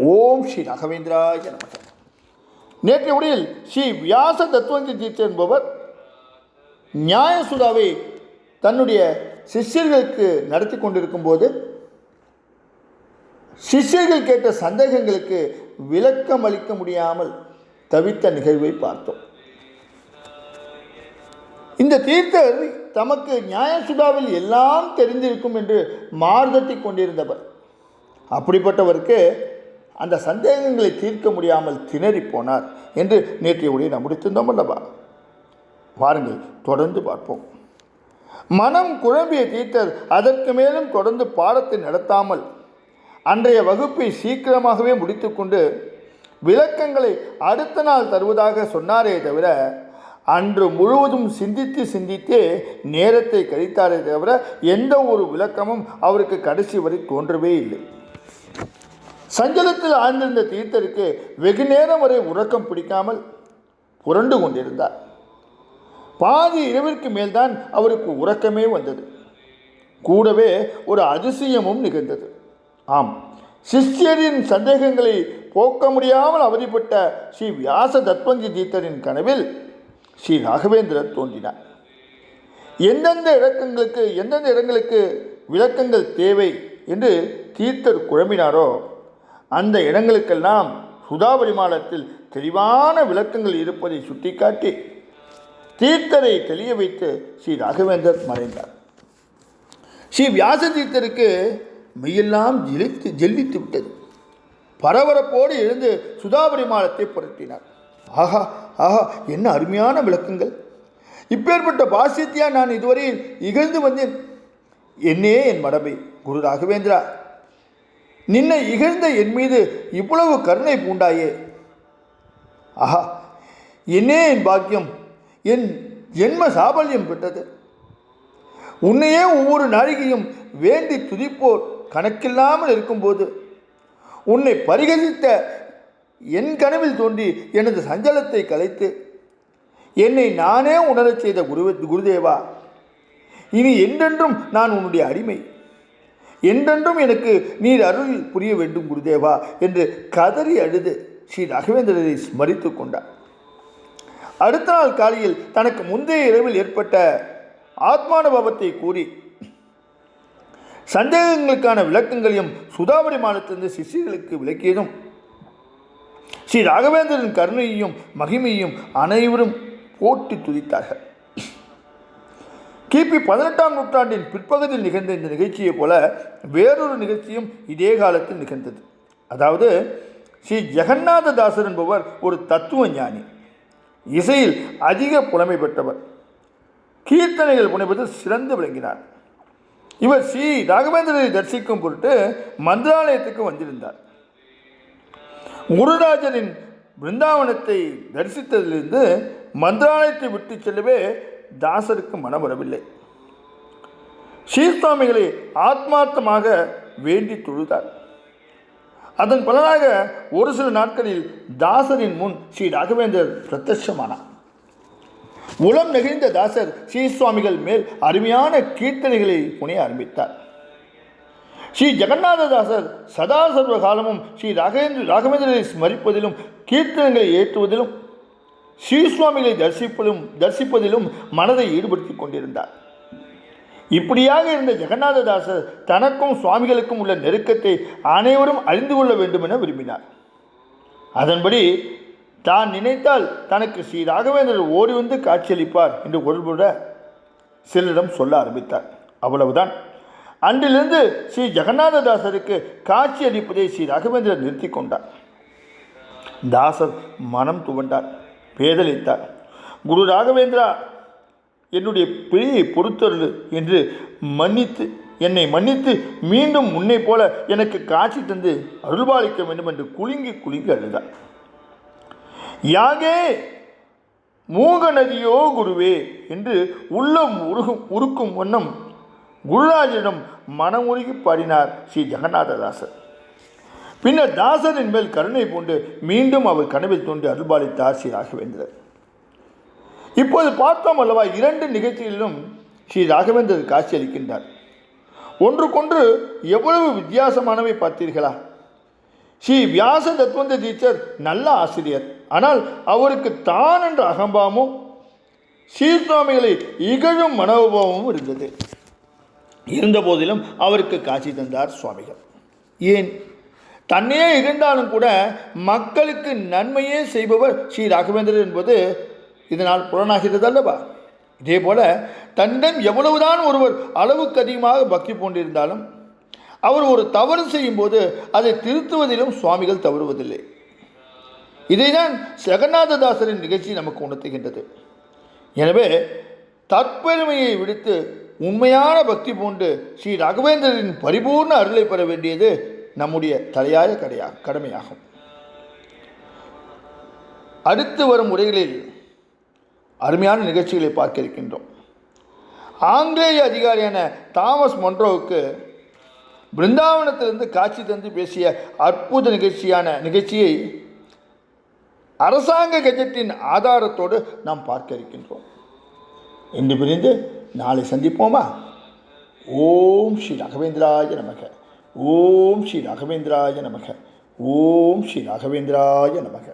ஓம் ஸ்ரீ ராகவேந்திராய நமக. நேற்றைய உரையில் ஸ்ரீ வியாச தத்துவஞ்சி தீட்சர் என்பவர் நியாயசுதாவை தன்னுடைய சிஷ்யர்களுக்கு நடத்தி கொண்டிருக்கும் போது சிஷ்யர்கள் கேட்ட சந்தேகங்களுக்கு விளக்கம் அளிக்க முடியாமல் தவித்த நிகழ்வை பார்த்தோம். இந்த தீர்த்தர் தமக்கு நியாயசுதாவில் எல்லாம் தெரிந்திருக்கும் என்று மார்தட்டி கொண்டிருந்தவர். அப்படிப்பட்டவருக்கு அந்த சந்தேகங்களை தீர்க்க முடியாமல் திணறி போனார் என்று நேற்றைய உரையை நாம் முடித்திருந்தோம் அல்லவா? வாருங்கள் தொடர்ந்து பார்ப்போம். மனம் குழம்பிய தீர்த்தர் அதற்கு மேலும் தொடர்ந்து பாடத்தை நடத்தாமல் அன்றைய வகுப்பை சீக்கிரமாகவே முடித்துக்கொண்டு விளக்கங்களை அடுத்த நாள் தருவதாக சொன்னாரே தவிர அன்று முழுவதும் சிந்தித்தே நேரத்தை கழித்தாரே தவிர எந்த ஒரு விளக்கமும் அவருக்கு கடைசி வரை தோன்றவே இல்லை. சஞ்சலத்தில் ஆழ்ந்திருந்த தீர்த்தருக்கு வெகு நேரம் வரை உறக்கம் பிடிக்காமல் புரண்டு கொண்டிருந்தார். பாதி இரவிற்கு மேல்தான் அவருக்கு உறக்கமே வந்தது. கூடவே ஒரு அதிசயமும் நிகழ்ந்தது. ஆம், சிஷ்யரின் சந்தேகங்களை போக்க முடியாமல் அவதிப்பட்ட ஸ்ரீ வியாச தத்வஞ்சி தீர்த்தரின் கனவில் ஸ்ரீ ராகவேந்திரர் தோன்றினார். எந்தெந்த இடங்களுக்கு விளக்கங்கள் தேவை என்று தீர்த்தர் குழம்பினாரோ அந்த இடங்களுக்கெல்லாம் சுதாபரிமாலத்தில் தெளிவான விளக்கங்கள் இருப்பதை சுட்டிக்காட்டி தீர்த்தரை தெளிய வைத்து ஸ்ரீ ராகவேந்தர் மறைந்தார். ஸ்ரீ வியாச தீர்த்தருக்கு மெய்யெல்லாம் ஜெல்லித்து விட்டது. பரபரப்போடு எழுந்து சுதாபரிமாலத்தை புரட்டினார். ஆஹா ஆஹா, என்ன அருமையான விளக்கங்கள்! இப்பேற்பட்ட பாசியத்தையா நான் இதுவரையில் இகழ்ந்து வந்தேன். என்னே என் மடமை குரு ராகவேந்திரா, நின்னை இகழ்ந்த என் மீது இவ்வளவு கருணை பூண்டாயே! ஆஹா, என்னே என் பாக்கியம்! என் ஜென்ம சாபல்யம் பெற்றது. உன்னையே ஒவ்வொரு நாழிகையும் வேண்டி துதிப்போர் கணக்கில்லாமல் இருக்கும்போது உன்னை பரிகசித்த என் கனவில் தோன்றி எனது சஞ்சலத்தை கலைத்து என்னை நானே உணரச் செய்த குருதேவா, இனி என்றென்றும் நான் உன்னுடைய அடிமை, என்றென்றும் எனக்கு நீர் அருள் புரிய வேண்டும் குருதேவா என்று கதறி அழுது ஸ்ரீ ராகவேந்திரரை ஸ்மரித்து கொண்டார். அடுத்த நாள் காலையில் தனக்கு முந்தைய இரவில் ஏற்பட்ட ஆத்மானுபவத்தை கூறி சந்தேகங்களுக்கான விளக்கங்களையும் சுதாபரிமாலத்திலிருந்து சிஷ்யர்களுக்கு விளக்கியதும் ஸ்ரீ ராகவேந்திரன் கருணையையும் மகிமையையும் அனைவரும் போட்டி துதித்தார்கள். கிபி 18ஆம் நூற்றாண்டின் பிற்பகுதியில் நிகழ்ந்த இந்த நிகழ்ச்சியை போல வேறொரு நிகழ்ச்சியும் இதே காலத்தில் நிகழ்ந்தது. அதாவது ஸ்ரீ ஜெகநாத தாசர் என்பவர் ஒரு தத்துவ ஞானி, இசையில் அதிக புலமை பெற்றவர், கீர்த்தனைகள் புனைவதில் சிறந்து விளங்கினார். இவர் ஸ்ரீ ராகவேந்திரரை தரிசிக்கும் பொருட்டு மந்திராலயத்துக்கு வந்திருந்தார். குருராஜரின் பிருந்தாவனத்தை தரிசித்ததிலிருந்து மந்திராலயத்தை விட்டு செல்லவே தாசருக்கு மனம் வரவில்லை. ஸ்ரீசுவாமிகளை ஆத்மார்த்தமாக வேண்டி தொழுதார். அதன் பலனாக ஒரு சில நாட்களில் தாசரின் முன் ஸ்ரீ ராகவேந்தர் பிரத்யட்சமானார். உளம் நெகிழ்ந்த தாசர் ஸ்ரீசுவாமிகள் மேல் அருமையான கீர்த்தனைகளை புனைய ஆரம்பித்தார். ஸ்ரீ ஜெகநாததாசர் சதா சர்வ காலமும் ஸ்ரீ ராகவேந்திரரை ஸ்மரிப்பதிலும் கீர்த்தனைகளை ஏற்றுவதிலும் ஸ்ரீசுவாமிகளை தரிசிப்பதிலும் மனதை ஈடுபடுத்திக் கொண்டிருந்தார். இப்படியாக இருந்த ஜெகநாததாசர் தனக்கும் சுவாமிகளுக்கும் உள்ள நெருக்கத்தை அனைவரும் அறிந்து கொள்ள வேண்டும் என விரும்பினார். அதன்படி தான் நினைத்தால் தனக்கு ஸ்ரீ ராகவேந்திரர் ஓடி வந்து காட்சியளிப்பார் என்று பொருள்பட சிலரிடம் சொல்ல ஆரம்பித்தார். அவ்வளவுதான். அன்றிலிருந்து ஸ்ரீ ஜெகநாததாசருக்கு காட்சி அளிப்பதை ஸ்ரீ ராகவேந்திரர் நிறுத்தி கொண்டார். தாசர் மனம் துவண்டார், பேதலித்தார். குரு ராகவேந்திரா, என்னுடைய பிழையை பொறுத்தருள் என்று என்னை மன்னித்து மீண்டும் முன்னை போல எனக்கு காட்சி தந்து அருள்பாலிக்க வேண்டும் என்று குலுங்கி அழுதார். யாகே மூக நதியோ குருவே என்று உள்ளம் உருக்கும் வண்ணம் குருராஜனிடம் மனமுருகி பாடினார் ஸ்ரீ ஜெகநாததாசர். பின்னர் தாசரின் மேல் கருணை பூண்டு மீண்டும் அவர் கனவில் தோன்றி அருள்பாலித்தார் ஸ்ரீ ராகவேந்திரர். இப்போது பார்த்தோம் அல்லவா, 2 நிகழ்ச்சிகளிலும் ஸ்ரீ ராகவேந்திரர் காட்சி அளிக்கின்றார். ஒன்றுக்கொன்று எவ்வளவு வித்தியாசமானவை பார்த்தீர்களா? ஸ்ரீ வியாச தத்துவந்த டீச்சர் நல்ல ஆசிரியர். ஆனால் அவருக்கு தான் என்ற அகம்பாவமும் ஸ்ரீசுவாமிகளை இகழும் மனோபாவமும் இருந்தது. இருந்த போதிலும் அவருக்கு காட்சி தந்தார் சுவாமிகள். ஏன்? தன்னையே இகழ்ந்தாலும் கூட மக்களுக்கு நன்மையே செய்பவர் ஸ்ரீ ராகவேந்திரர் என்பது இதனால் புலனாகிறது அல்லவா? இதே போல தன்னிடம் எவ்வளவுதான் ஒருவர் அளவுக்கு அதிகமாக பக்தி கொண்டிருந்தாலும் அவர் ஒரு தவறு செய்யும் போது அதை திருத்துவதிலும் சுவாமிகள் தவறுவதில்லை. இதைதான் ஜெகநாததாசரின் நிகழ்ச்சி நமக்கு உணர்த்துகின்றது. எனவே தற்பெருமையை விடுத்து உண்மையான பக்தி பூண்டு ஸ்ரீ ராகவேந்திரரின் பரிபூர்ண அருளை பெற வேண்டியது நம்முடைய தலையாய கடமையாகும். அடுத்து வரும் உரைகளில் அருமையான நிகழ்ச்சிகளை பார்க்க இருக்கின்றோம். ஆங்கிலேய அதிகாரியான தாமஸ் மொன்ரோவுக்கு பிருந்தாவனத்திலிருந்து காட்சி தந்து பேசிய அற்புத நிகழ்ச்சியை அரசாங்க கஜெட்டின் ஆதாரத்தோடு நாம் பார்க்க இருக்கின்றோம். இன்று பிரிந்து நாளை சந்திப்போமா? ஓம் ஸ்ரீ ராகவேந்திராய நமக. ஓம் ஸ்ரீ ராகவேந்திராய நமக. ஓம் ஸ்ரீ ராகவேந்திராய நமக.